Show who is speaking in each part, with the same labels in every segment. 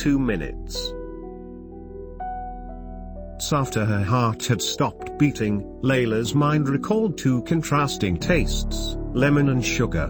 Speaker 1: 2 minutes. After her heart had stopped beating, Layla's mind recalled two contrasting tastes, lemon and sugar.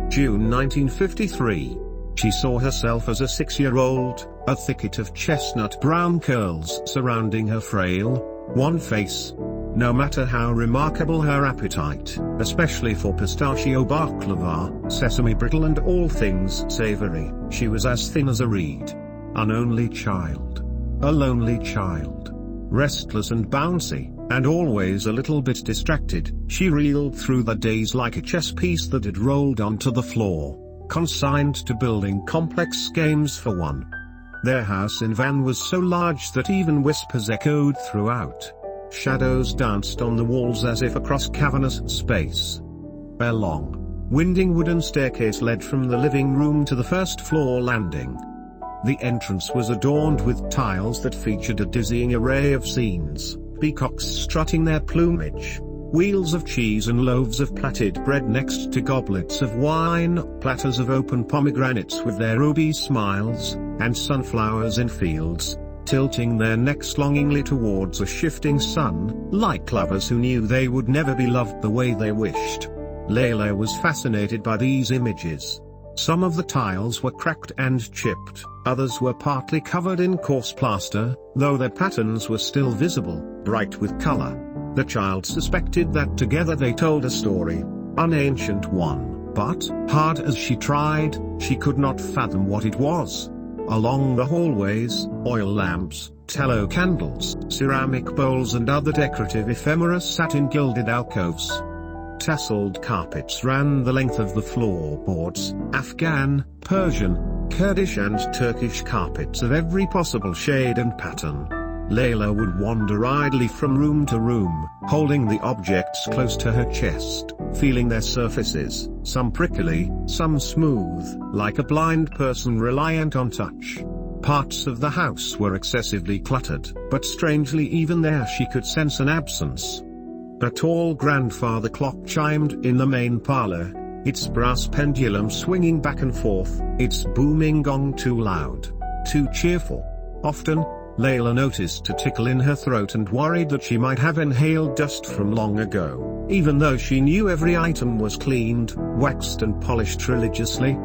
Speaker 1: June 1953. She saw herself as a 6-year-old, a thicket of chestnut brown curls surrounding her frail, wan face. No matter how remarkable her appetite, especially for pistachio baklava, sesame brittle and all things savory, she was as thin as a reed. An only child. A lonely child. Restless and bouncy, and always a little bit distracted, she reeled through the days like a chess piece that had rolled onto the floor, consigned to building complex games for one. Their house in Van was so large that even whispers echoed throughout. Shadows danced on the walls as if across cavernous space. A long, winding wooden staircase led from the living room to the first floor landing. The entrance was adorned with tiles that featured a dizzying array of scenes, peacocks strutting their plumage, wheels of cheese and loaves of plaited bread next to goblets of wine, platters of open pomegranates with their ruby smiles, and sunflowers in fields, tilting their necks longingly towards a shifting sun, like lovers who knew they would never be loved the way they wished. Layla was fascinated by these images. Some of the tiles were cracked and chipped, others were partly covered in coarse plaster, though their patterns were still visible, bright with color. The child suspected that together they told a story, an ancient one, but, hard as she tried, she could not fathom what it was. Along the hallways, oil lamps, tallow candles, ceramic bowls and other decorative ephemera sat in gilded alcoves. Tasseled carpets ran the length of the floorboards, Afghan, Persian, Kurdish and Turkish carpets of every possible shade and pattern. Layla would wander idly from room to room, holding the objects close to her chest, feeling their surfaces, some prickly, some smooth, like a blind person reliant on touch. Parts of the house were excessively cluttered, but strangely even there she could sense an absence. A tall grandfather clock chimed in the main parlor, its brass pendulum swinging back and forth, its booming gong too loud, too cheerful. Often, Layla noticed a tickle in her throat and worried that she might have inhaled dust from long ago, even though she knew every item was cleaned, waxed and polished religiously.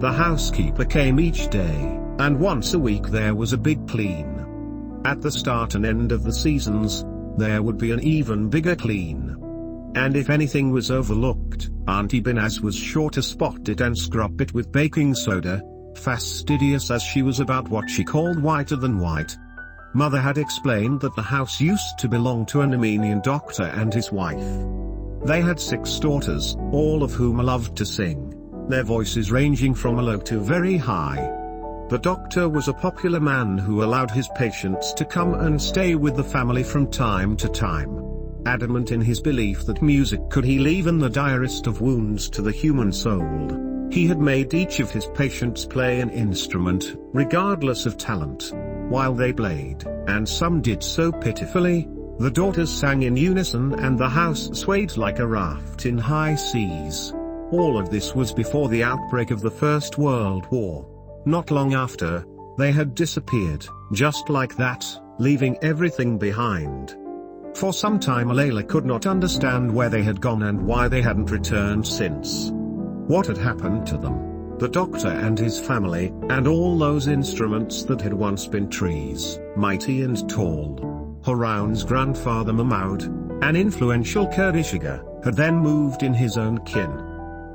Speaker 1: The housekeeper came each day, and once a week there was a big clean. At the start and end of the seasons, there would be an even bigger clean. And if anything was overlooked, Auntie Binaz was sure to spot it and scrub it with baking soda, fastidious as she was about what she called whiter than white. Mother had explained that the house used to belong to an Armenian doctor and his wife. They had 6 daughters, all of whom loved to sing, their voices ranging from low to very high. The doctor was a popular man who allowed his patients to come and stay with the family from time to time. Adamant in his belief that music could heal even the direst of wounds to the human soul, he had made each of his patients play an instrument, regardless of talent. While they played, and some did so pitifully, the daughters sang in unison and the house swayed like a raft in high seas. All of this was before the outbreak of the First World War. Not long after, they had disappeared, just like that, leaving everything behind. For some time Layla could not understand where they had gone and why they hadn't returned since. What had happened to them? The doctor and his family, and all those instruments that had once been trees, mighty and tall. Harun's grandfather Mahmoud, an influential Kurdish figure, had then moved in his own kin.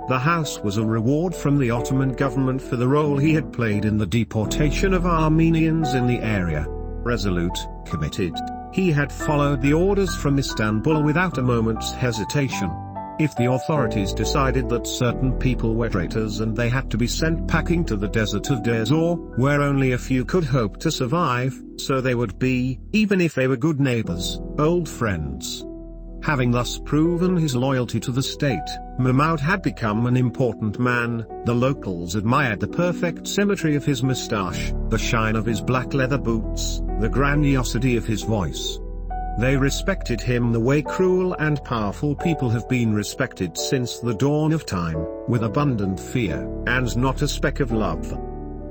Speaker 1: The house was a reward from the Ottoman government for the role he had played in the deportation of Armenians in the area. Resolute, committed, he had followed the orders from Istanbul without a moment's hesitation. If the authorities decided that certain people were traitors and they had to be sent packing to the desert of Deir Zor, where only a few could hope to survive, so they would be, even if they were good neighbors, old friends. Having thus proven his loyalty to the state, Mahmoud had become an important man. The locals admired the perfect symmetry of his moustache, the shine of his black leather boots, the grandiosity of his voice. They respected him the way cruel and powerful people have been respected since the dawn of time, with abundant fear, and not a speck of love.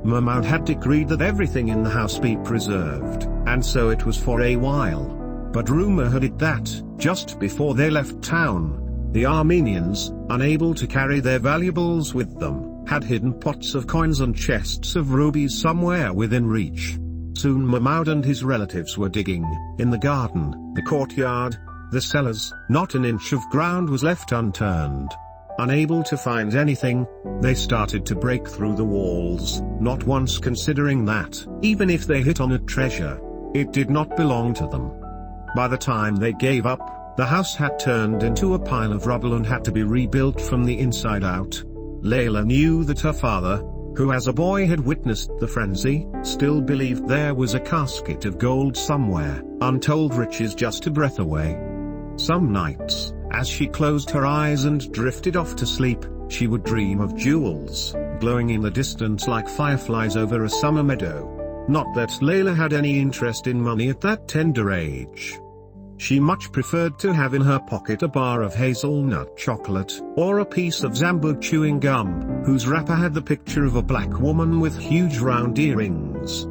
Speaker 1: Mahmoud had decreed that everything in the house be preserved, and so it was for a while. But rumor had it that, just before they left town, the Armenians, unable to carry their valuables with them, had hidden pots of coins and chests of rubies somewhere within reach. Soon Mahmoud and his relatives were digging, in the garden, the courtyard, the cellars. Not an inch of ground was left unturned. Unable to find anything, they started to break through the walls, not once considering that, even if they hit on a treasure, it did not belong to them. By the time they gave up, the house had turned into a pile of rubble and had to be rebuilt from the inside out. Layla knew that her father, who as a boy had witnessed the frenzy, still believed there was a casket of gold somewhere, untold riches just a breath away. Some nights, as she closed her eyes and drifted off to sleep, she would dream of jewels, glowing in the distance like fireflies over a summer meadow. Not that Layla had any interest in money at that tender age. She much preferred to have in her pocket a bar of hazelnut chocolate, or a piece of Zambud chewing gum, whose wrapper had the picture of a black woman with huge round earrings.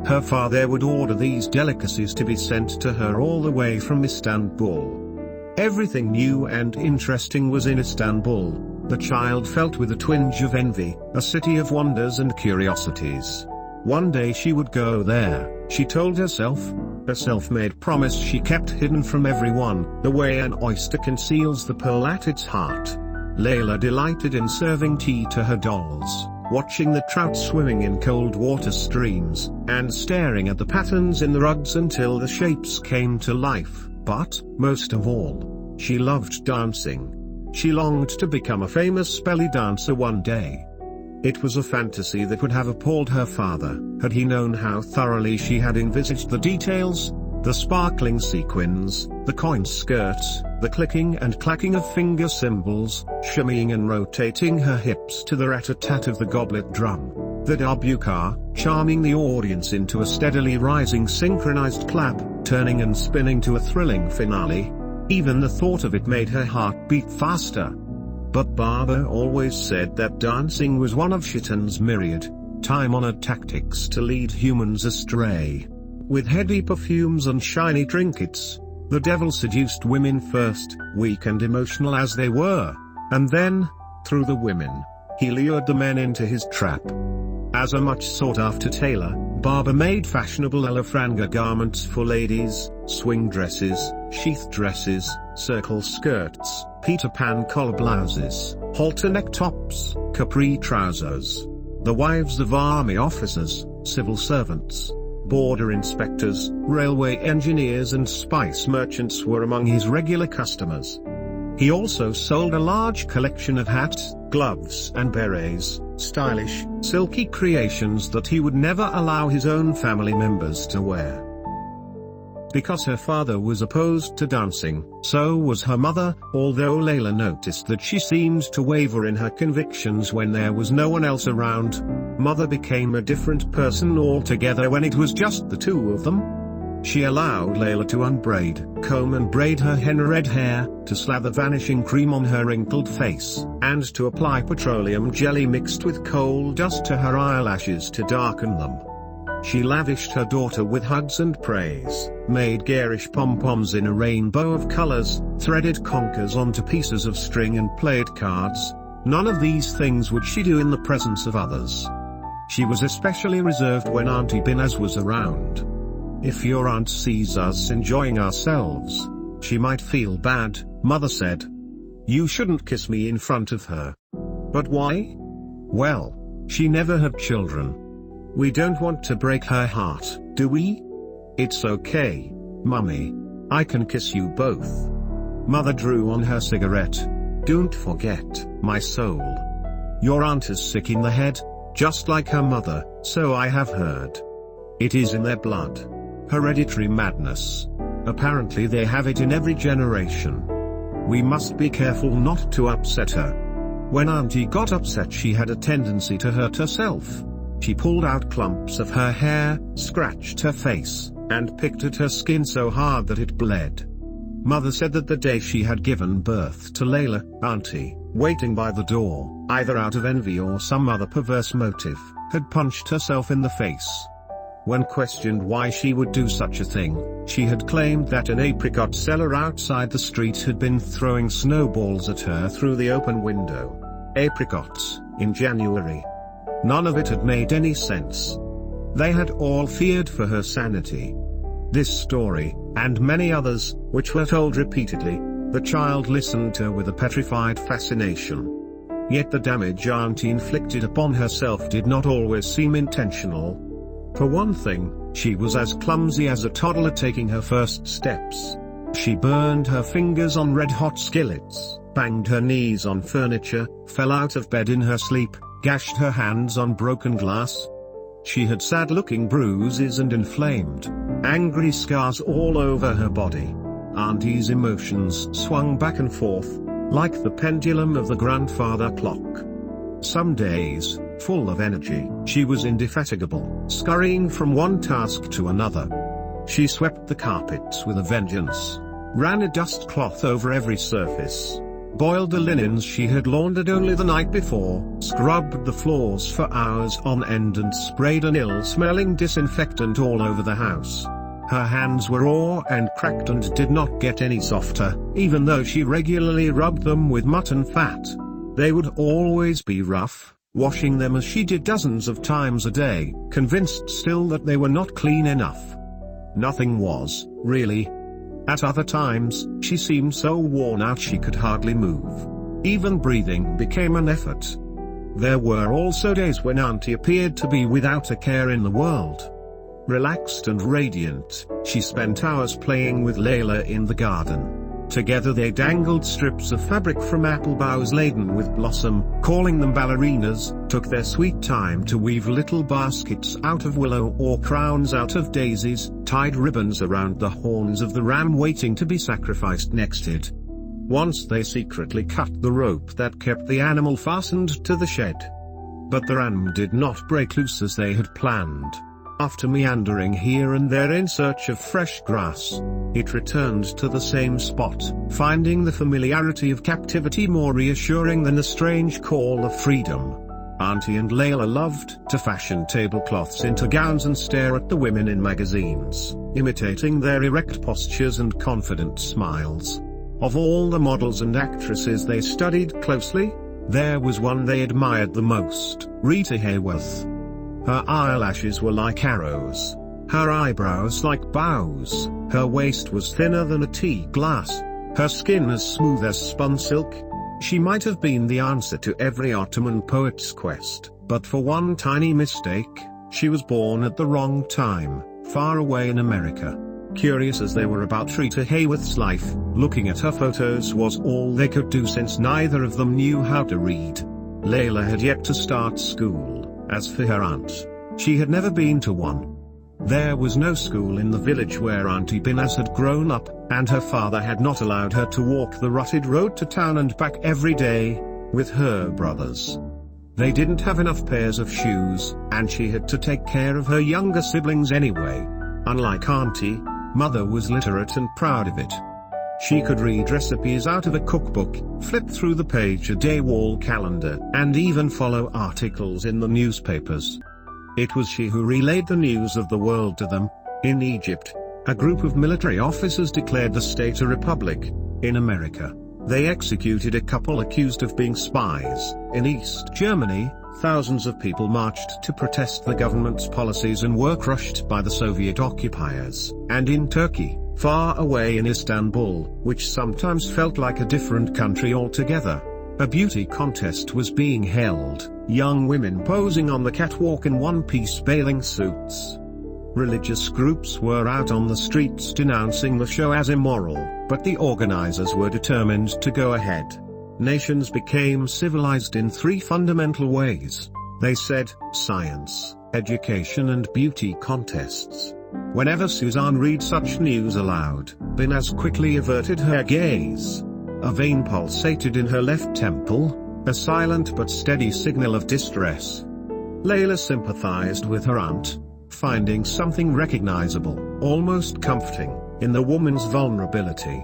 Speaker 1: Her father would order these delicacies to be sent to her all the way from Istanbul. Everything new and interesting was in Istanbul, the child felt with a twinge of envy, a city of wonders and curiosities. One day she would go there, she told herself, a self-made promise she kept hidden from everyone, the way an oyster conceals the pearl at its heart. Layla delighted in serving tea to her dolls, watching the trout swimming in cold water streams, and staring at the patterns in the rugs until the shapes came to life. But, most of all, she loved dancing. She longed to become a famous belly dancer one day. It was a fantasy that would have appalled her father, had he known how thoroughly she had envisaged the details, the sparkling sequins, the coin skirts, the clicking and clacking of finger cymbals, shimmying and rotating her hips to the rat-a-tat of the goblet drum, the darbuka, charming the audience into a steadily rising synchronized clap, turning and spinning to a thrilling finale. Even the thought of it made her heart beat faster. But Baba always said that dancing was one of Shaitan's myriad, time-honored tactics to lead humans astray. With heady perfumes and shiny trinkets, the devil seduced women first, weak and emotional as they were, and then, through the women, he lured the men into his trap. As a much sought-after tailor, Baba made fashionable elefranga garments for ladies, swing dresses, sheath dresses, circle skirts, Peter Pan collar blouses, halter neck tops, capri trousers. The wives of army officers, civil servants, border inspectors, railway engineers and spice merchants were among his regular customers. He also sold a large collection of hats, gloves and berets, stylish, silky creations that he would never allow his own family members to wear. Because her father was opposed to dancing, so was her mother, although Layla noticed that she seemed to waver in her convictions when there was no one else around. Mother became a different person altogether when it was just the two of them. She allowed Layla to unbraid, comb and braid her henna-red hair, to slather vanishing cream on her wrinkled face, and to apply petroleum jelly mixed with coal dust to her eyelashes to darken them. She lavished her daughter with hugs and praise, made garish pom-poms in a rainbow of colors, threaded conkers onto pieces of string and played cards. None of these things would she do in the presence of others. She was especially reserved when Auntie Binaz was around. If your aunt sees us enjoying ourselves, she might feel bad, Mother said. You shouldn't kiss me in front of her. But why? Well, she never had children. We don't want to break her heart, do we? It's okay, Mummy. I can kiss you both. Mother drew on her cigarette. Don't forget, my soul. Your aunt is sick in the head, just like her mother, so I have heard. It is in their blood. Hereditary madness. Apparently they have it in every generation. We must be careful not to upset her. When Auntie got upset, she had a tendency to hurt herself. She pulled out clumps of her hair, scratched her face, and picked at her skin so hard that it bled. Mother said that the day she had given birth to Layla, Auntie, waiting by the door, either out of envy or some other perverse motive, had punched herself in the face. When questioned why she would do such a thing, she had claimed that an apricot seller outside the street had been throwing snowballs at her through the open window. Apricots, in January. None of it had made any sense. They had all feared for her sanity. This story, and many others, which were told repeatedly, the child listened to with a petrified fascination. Yet the damage Auntie inflicted upon herself did not always seem intentional. For one thing, she was as clumsy as a toddler taking her first steps. She burned her fingers on red-hot skillets, banged her knees on furniture, fell out of bed in her sleep, gashed her hands on broken glass. She had sad-looking bruises and inflamed, angry scars all over her body. Auntie's emotions swung back and forth, like the pendulum of the grandfather clock. Some days, full of energy, she was indefatigable, scurrying from one task to another. She swept the carpets with a vengeance, ran a dust cloth over every surface, boiled the linens she had laundered only the night before, scrubbed the floors for hours on end and sprayed an ill-smelling disinfectant all over the house. Her hands were raw and cracked and did not get any softer, even though she regularly rubbed them with mutton fat. They would always be rough, washing them as she did dozens of times a day, convinced still that they were not clean enough. Nothing was, really. At other times, she seemed so worn out she could hardly move. Even breathing became an effort. There were also days when Auntie appeared to be without a care in the world. Relaxed and radiant, she spent hours playing with Layla in the garden. Together they dangled strips of fabric from apple boughs laden with blossom, calling them ballerinas, took their sweet time to weave little baskets out of willow or crowns out of daisies, tied ribbons around the horns of the ram waiting to be sacrificed next it. Once they secretly cut the rope that kept the animal fastened to the shed. But the ram did not break loose as they had planned. After meandering here and there in search of fresh grass, it returned to the same spot, finding the familiarity of captivity more reassuring than the strange call of freedom. Auntie and Layla loved to fashion tablecloths into gowns and stare at the women in magazines, imitating their erect postures and confident smiles. Of all the models and actresses they studied closely, there was one they admired the most, Rita Hayworth. Her eyelashes were like arrows, her eyebrows like bows, her waist was thinner than a tea glass, her skin as smooth as spun silk. She might have been the answer to every Ottoman poet's quest, but for one tiny mistake, she was born at the wrong time, far away in America. Curious as they were about Rita Hayworth's life, looking at her photos was all they could do since neither of them knew how to read. Layla had yet to start school. As for her aunt, she had never been to one. There was no school in the village where Auntie Binaz had grown up, and her father had not allowed her to walk the rutted road to town and back every day, with her brothers. They didn't have enough pairs of shoes, and she had to take care of her younger siblings anyway. Unlike Auntie, Mother was literate and proud of it. She could read recipes out of a cookbook, flip through the page-a-day wall calendar, and even follow articles in the newspapers. It was she who relayed the news of the world to them. In Egypt, a group of military officers declared the state a republic. In America, they executed a couple accused of being spies. In East Germany, thousands of people marched to protest the government's policies and were crushed by the Soviet occupiers. And in Turkey, far away in Istanbul, which sometimes felt like a different country altogether, a beauty contest was being held, young women posing on the catwalk in one-piece bathing suits. Religious groups were out on the streets denouncing the show as immoral, but the organizers were determined to go ahead. Nations became civilized in three fundamental ways. They said, science, education and beauty contests. Whenever Suzanne read such news aloud, Binaz quickly averted her gaze. A vein pulsated in her left temple, a silent but steady signal of distress. Layla sympathized with her aunt, finding something recognizable, almost comforting, in the woman's vulnerability.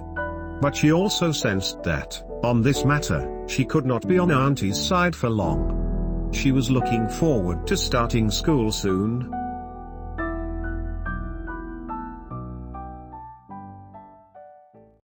Speaker 1: But she also sensed that, on this matter, she could not be on Auntie's side for long. She was looking forward to starting school soon,